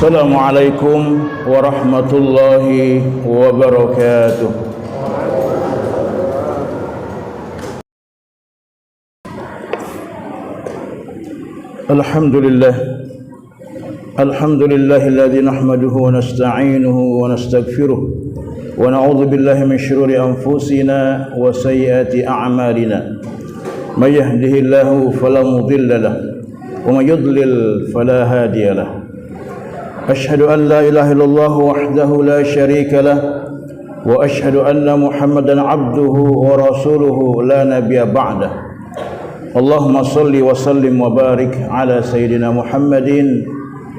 Assalamualaikum warahmatullahi wabarakatuh. Alhamdulillah. Alhamdulillahilladzi nahmaduhu wa nasta'inuhu wa nastaghfiruh wa na'udzu billahi min shururi anfusina wa sayyiati a'malina. May yahdihillahu fala mudilla lahu wa may yudlil fala hadiya lahu. أشهد أن لا إله إلا الله وحده لا شريك له وأشهد أن محمدا عبده ورسوله لا نبي بعده اللهم صل وسلم وبارك على سيدنا محمد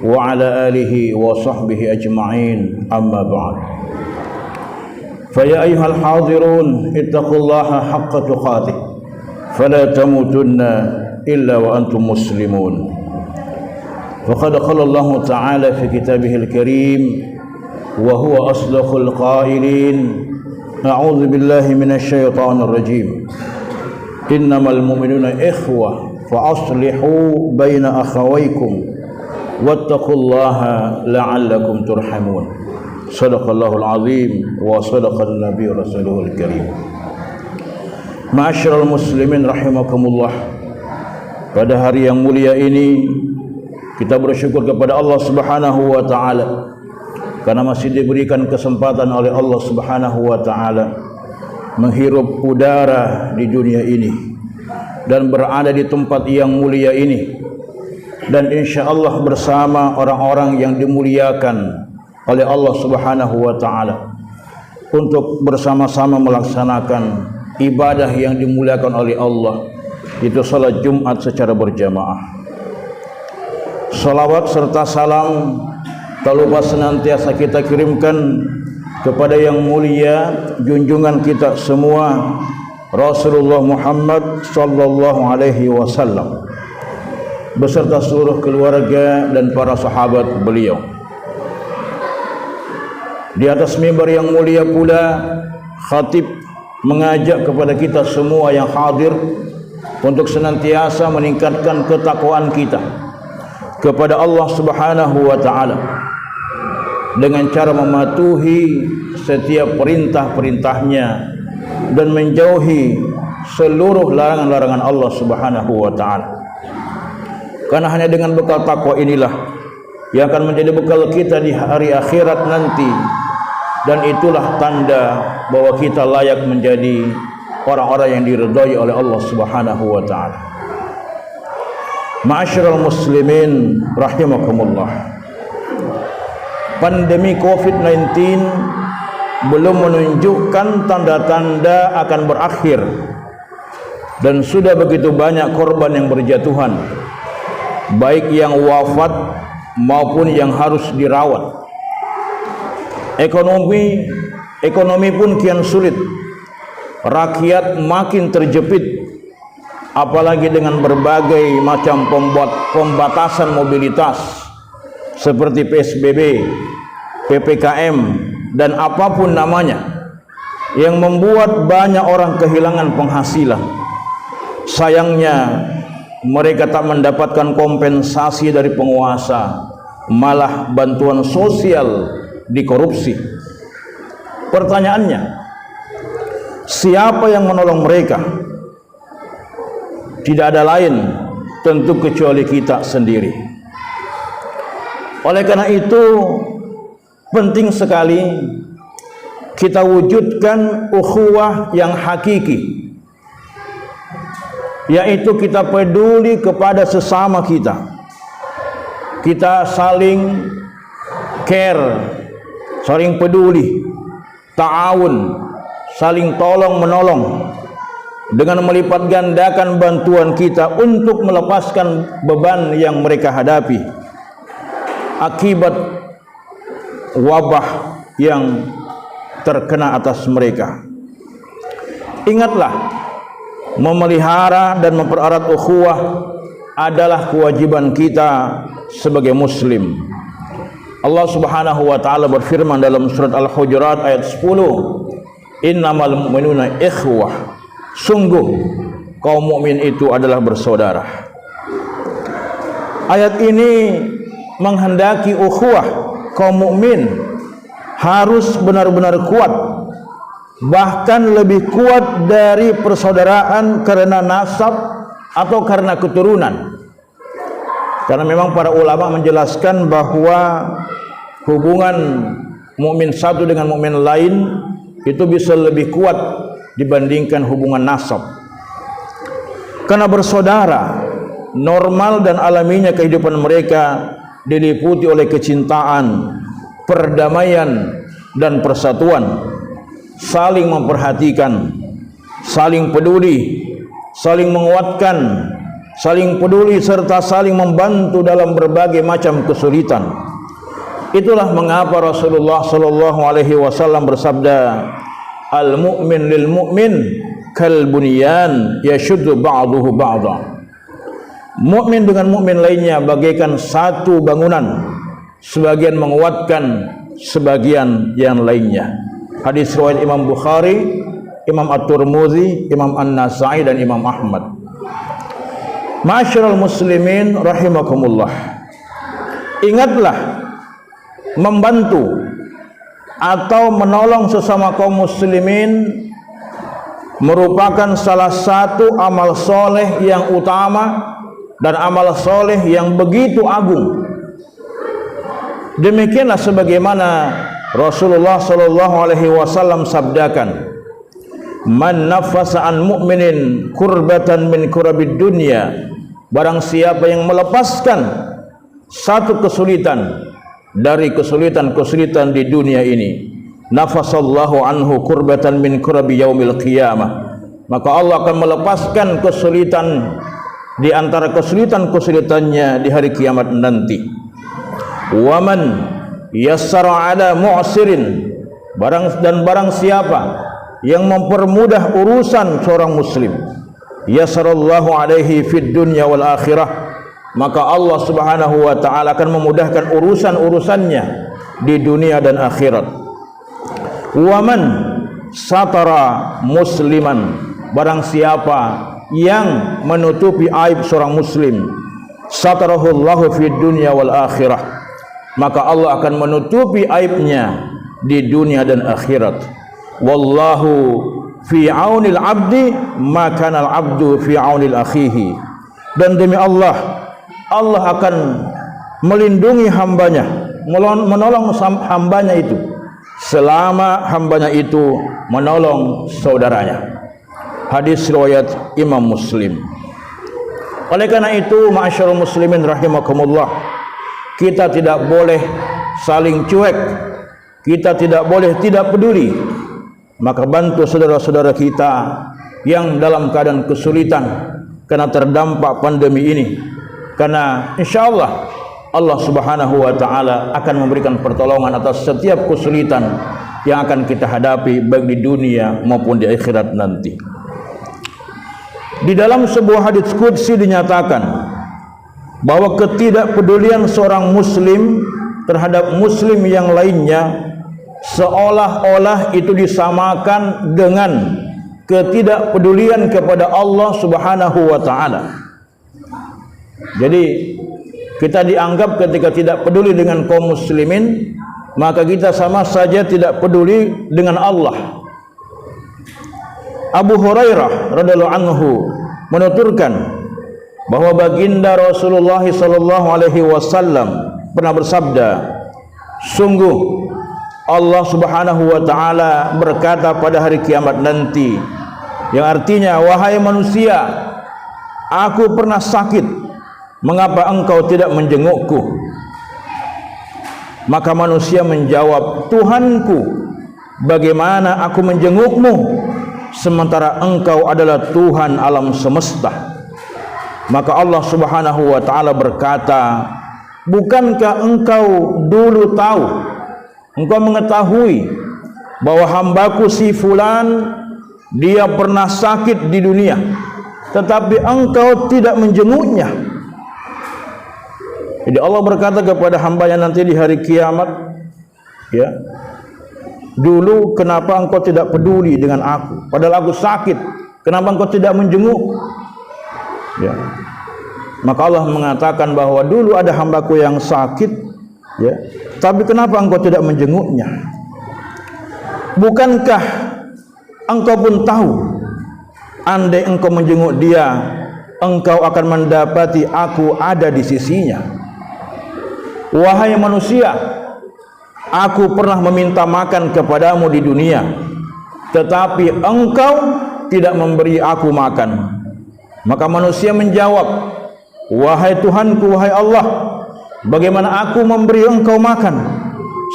وعلى آله وصحبه أجمعين أما بعد فيا أيها الحاضرون اتقوا الله حق تقاته فلا تموتن إلا وأنتم مسلمون فقد قال الله تعالى في كتابه الكريم وهو أصدق القائلين أعوذ بالله من الشيطان الرجيم إنما المؤمنون إخوة فأصلحوا بين أخويكم واتقوا الله لعلكم ترحمون صدق الله العظيم وصدق النبي رسوله الكريم. Ma'asyiral muslimin rahimakumullah, pada hari yang mulia ini kita bersyukur kepada Allah Subhanahu wa taala karena masih diberikan kesempatan oleh Allah Subhanahu wa taala menghirup udara di dunia ini dan berada di tempat yang mulia ini, dan insyaallah bersama orang-orang yang dimuliakan oleh Allah Subhanahu wa taala untuk bersama-sama melaksanakan ibadah yang dimuliakan oleh Allah, itu salat Jumat secara berjamaah. Salawat serta salam tak lupa senantiasa kita kirimkan kepada yang mulia junjungan kita semua, Rasulullah Muhammad sallallahu alaihi wasallam beserta seluruh keluarga dan para sahabat beliau. Di atas mimbar yang mulia pula khatib mengajak kepada kita semua yang hadir untuk senantiasa meningkatkan ketakwaan kita kepada Allah Subhanahu wa taala dengan cara mematuhi setiap perintah-perintahnya dan menjauhi seluruh larangan-larangan Allah Subhanahu wa taala. Karena hanya dengan bekal takwa inilah yang akan menjadi bekal kita di hari akhirat nanti, dan itulah tanda bahwa kita layak menjadi orang-orang yang diridhai oleh Allah Subhanahu wa taala. Ma'asyiral muslimin rahimakumullah, pandemi COVID-19 belum menunjukkan tanda-tanda akan berakhir dan sudah begitu banyak korban yang berjatuhan, baik yang wafat maupun yang harus dirawat. Ekonomi pun kian sulit, rakyat makin terjepit, apalagi dengan berbagai macam pembatasan mobilitas seperti PSBB, PPKM dan apapun namanya, yang membuat banyak orang kehilangan penghasilan. Sayangnya mereka tak mendapatkan kompensasi dari penguasa, malah bantuan sosial dikorupsi. Pertanyaannya, siapa yang menolong mereka? Tidak ada lain tentu kecuali kita sendiri. Oleh karena itu penting sekali kita wujudkan ukhuwah yang hakiki, yaitu kita peduli kepada sesama kita. Kita saling care, saling peduli, ta'awun, saling tolong menolong, dengan melipat gandakan bantuan kita untuk melepaskan beban yang mereka hadapi akibat wabah yang terkena atas mereka. Ingatlah, memelihara dan mempererat ukhuwah adalah kewajiban kita sebagai muslim. Allah Subhanahu wa taala berfirman dalam surat Al-Hujurat ayat 10, "Innamal mu'minuna ikhwah." Sungguh kaum mukmin itu adalah bersaudara. Ayat ini menghendaki ukhuwah kaum mukmin harus benar-benar kuat, bahkan lebih kuat dari persaudaraan karena nasab atau karena keturunan. Karena memang para ulama menjelaskan bahwa hubungan mukmin satu dengan mukmin lain itu bisa lebih kuat dibandingkan hubungan nasab. Karena bersaudara, normal dan alaminya kehidupan mereka diliputi oleh kecintaan, perdamaian dan persatuan, saling memperhatikan, saling peduli, saling menguatkan, saling peduli serta saling membantu dalam berbagai macam kesulitan. Itulah mengapa Rasulullah sallallahu alaihi wasallam bersabda, al-mu'min lil mu'min kal bunyan yashuddu ba'dahu ba'dha. Mukmin dengan mukmin lainnya bagaikan satu bangunan, sebagian menguatkan sebagian yang lainnya. Hadis riwayat Imam Bukhari, Imam At-Tirmidzi, Imam An-Nasa'i dan Imam Ahmad. Ma'asyiral muslimin rahimakumullah. Ingatlah, membantu atau menolong sesama kaum muslimin merupakan salah satu amal soleh yang utama dan amal soleh yang begitu agung. Demikianlah sebagaimana Rasulullah sallallahu alaihi wasallam sabdakan, man nafasa an mu'minin kurbatan min kurabid dunya, barang siapa yang melepaskan satu kesulitan dari kesulitan-kesulitan di dunia ini, nafasallahu anhu kurbatan min kurabi yaumil qiyamah, maka Allah akan melepaskan kesulitan di antara kesulitan-kesulitannya di hari kiamat nanti. Waman yassara ala mu'sirin, barang siapa yang mempermudah urusan seorang muslim, yassarallahu alaihi fid dunya wal akhirah, maka Allah subhanahu wa ta'ala akan memudahkan urusan-urusannya di dunia dan akhirat. Waman satara musliman, barang siapa yang menutupi aib seorang muslim, satarahullahu fid dunya wal akhirah, maka Allah akan menutupi aibnya di dunia dan akhirat. Wallahu fi aunil abdi ma kana al abdu fi aunil akhihi, dan demi Allah, Allah akan melindungi hambanya, menolong hambanya itu selama hambanya itu menolong saudaranya. Hadis riwayat Imam Muslim. Oleh karena itu, ma'asyiral muslimin rahimakumullah, kita tidak boleh saling cuek, kita tidak boleh tidak peduli. Maka bantu saudara-saudara kita yang dalam keadaan kesulitan karena terdampak pandemi ini, karena insyaallah Allah subhanahu wa ta'ala akan memberikan pertolongan atas setiap kesulitan yang akan kita hadapi baik di dunia maupun di akhirat nanti. Di dalam sebuah hadits qudsi dinyatakan bahwa ketidakpedulian seorang muslim terhadap muslim yang lainnya seolah-olah itu disamakan dengan ketidakpedulian kepada Allah subhanahu wa ta'ala. Jadi kita dianggap ketika tidak peduli dengan kaum muslimin, maka kita sama saja tidak peduli dengan Allah. Abu Hurairah radhiyallahu anhu menuturkan bahwa baginda Rasulullah sallallahu alaihi wasallam pernah bersabda, sungguh Allah subhanahu wa ta'ala berkata pada hari kiamat nanti, yang artinya, wahai manusia, aku pernah sakit, mengapa engkau tidak menjengukku? Maka manusia menjawab, Tuhanku, bagaimana aku menjengukmu sementara engkau adalah Tuhan alam semesta? Maka Allah subhanahu wa ta'ala berkata, bukankah engkau dulu tahu, engkau mengetahui bahwa hambaku si fulan dia pernah sakit di dunia, tetapi engkau tidak menjenguknya? Jadi Allah berkata kepada hambanya nanti di hari kiamat, ya, dulu kenapa engkau tidak peduli dengan aku, padahal aku sakit, kenapa engkau tidak menjenguk? Ya. Maka Allah mengatakan bahwa dulu ada hambaku yang sakit, ya, tapi kenapa engkau tidak menjenguknya? Bukankah engkau pun tahu, andai engkau menjenguk dia, engkau akan mendapati aku ada di sisinya. Wahai manusia, aku pernah meminta makan kepadamu di dunia, tetapi engkau tidak memberi aku makan. Maka manusia menjawab, wahai Tuhanku, wahai Allah, bagaimana aku memberi engkau makan,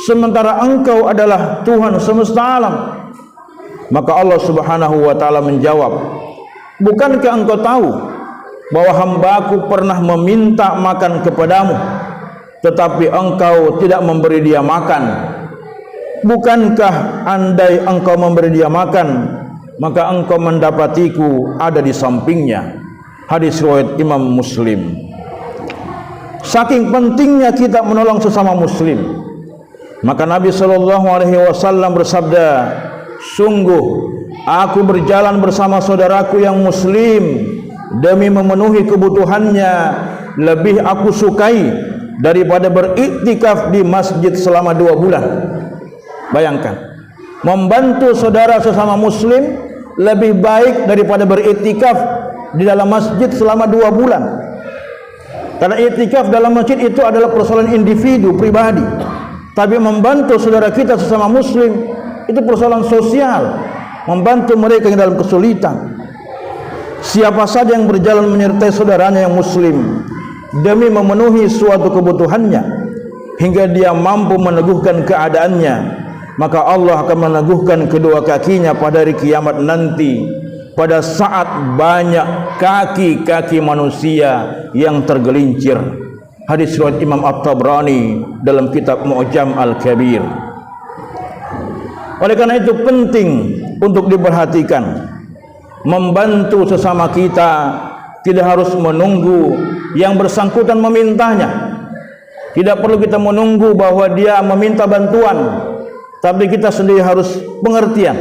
sementara engkau adalah Tuhan semesta alam? Maka Allah subhanahu wa ta'ala menjawab, bukankah engkau tahu bahwa hambaku pernah meminta makan kepadamu, tetapi engkau tidak memberi dia makan? Bukankah andai engkau memberi dia makan, maka engkau mendapatiku ada di sampingnya? Hadis riwayat Imam Muslim. Saking pentingnya kita menolong sesama muslim, maka Nabi SAW bersabda, sungguh aku berjalan bersama saudaraku yang muslim demi memenuhi kebutuhannya lebih aku sukai daripada beriktikaf di masjid selama 2 bulan. Bayangkan, membantu saudara sesama muslim lebih baik daripada beriktikaf di dalam masjid selama 2 bulan. Karena iktikaf dalam masjid itu adalah persoalan individu pribadi, tapi membantu saudara kita sesama muslim itu persoalan sosial, membantu mereka yang dalam kesulitan. Siapa saja yang berjalan menyertai saudaranya yang muslim demi memenuhi suatu kebutuhannya hingga dia mampu meneguhkan keadaannya, maka Allah akan meneguhkan kedua kakinya pada hari kiamat nanti, pada saat banyak kaki-kaki manusia yang tergelincir. Hadis riwayat Imam At-Tabrani dalam kitab Mu'jam Al-Kabir. Oleh karena itu penting untuk diperhatikan, membantu sesama kita tidak harus menunggu yang bersangkutan memintanya. Tidak perlu kita menunggu bahwa dia meminta bantuan, tapi kita sendiri harus pengertian.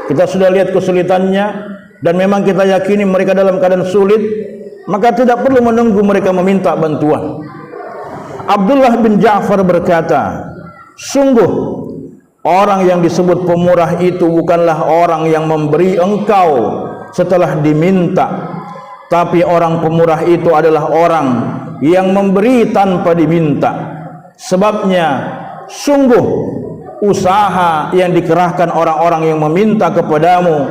Kita sudah lihat kesulitannya dan memang kita yakini mereka dalam keadaan sulit, maka tidak perlu menunggu mereka meminta bantuan. Abdullah bin Ja'far berkata, sungguh orang yang disebut pemurah itu bukanlah orang yang memberi engkau setelah diminta, tapi orang pemurah itu adalah orang yang memberi tanpa diminta. Sebabnya sungguh usaha yang dikerahkan orang-orang yang meminta kepadamu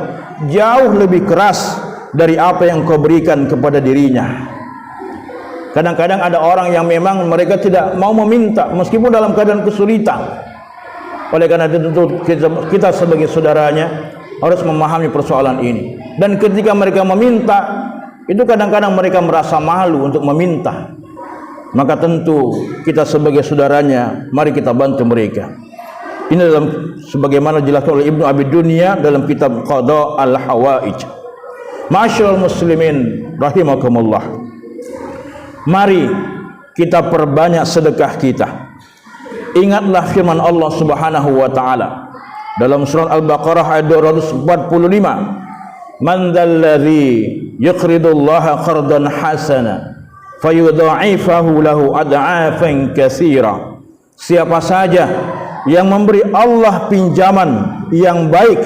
jauh lebih keras dari apa yang kau berikan kepada dirinya. Kadang-kadang ada orang yang memang mereka tidak mau meminta meskipun dalam keadaan kesulitan. Oleh karena itu tentu kita sebagai saudaranya harus memahami persoalan ini. Dan ketika mereka meminta, itu kadang-kadang mereka merasa malu untuk meminta. Maka tentu kita sebagai saudaranya, mari kita bantu mereka. Ini dalam sebagaimana dijelaskan oleh Ibnu Abi Dunya dalam kitab Qada Al-Hawaij. Ma'asyiral muslimin rahimakumullah, mari kita perbanyak sedekah kita. Ingatlah firman Allah Subhanahu wa taala dalam surah Al-Baqarah ayat 245, man dzalladzi yuqridullaha qardan hasana fayudha'ifahu lahu ad'afan katsira. Siapa saja yang memberi Allah pinjaman yang baik,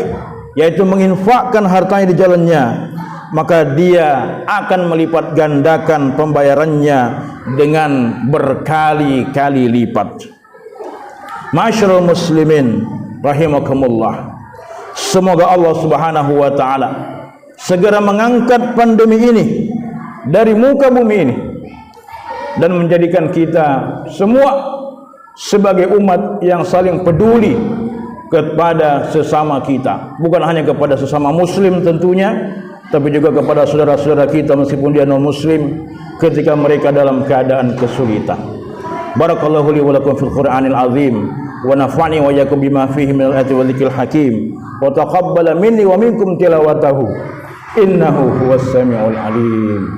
yaitu menginfakkan hartanya di jalannya, maka dia akan melipat gandakan pembayarannya dengan berkali-kali lipat. Ma'asyiral muslimin rahimakumullah, semoga Allah Subhanahu wa taala segera mengangkat pandemi ini dari muka bumi ini dan menjadikan kita semua sebagai umat yang saling peduli kepada sesama kita, bukan hanya kepada sesama muslim tentunya, tapi juga kepada saudara-saudara kita meskipun dia non muslim ketika mereka dalam keadaan kesulitan. Barakallahu li wa lakum fil Qur'anil azim wa nafa'ni wa iyyakum bima fihi minal ayati wa dzikril hakim wa taqabbala minni wa minkum tilawatahu innahu huwas samiul alim.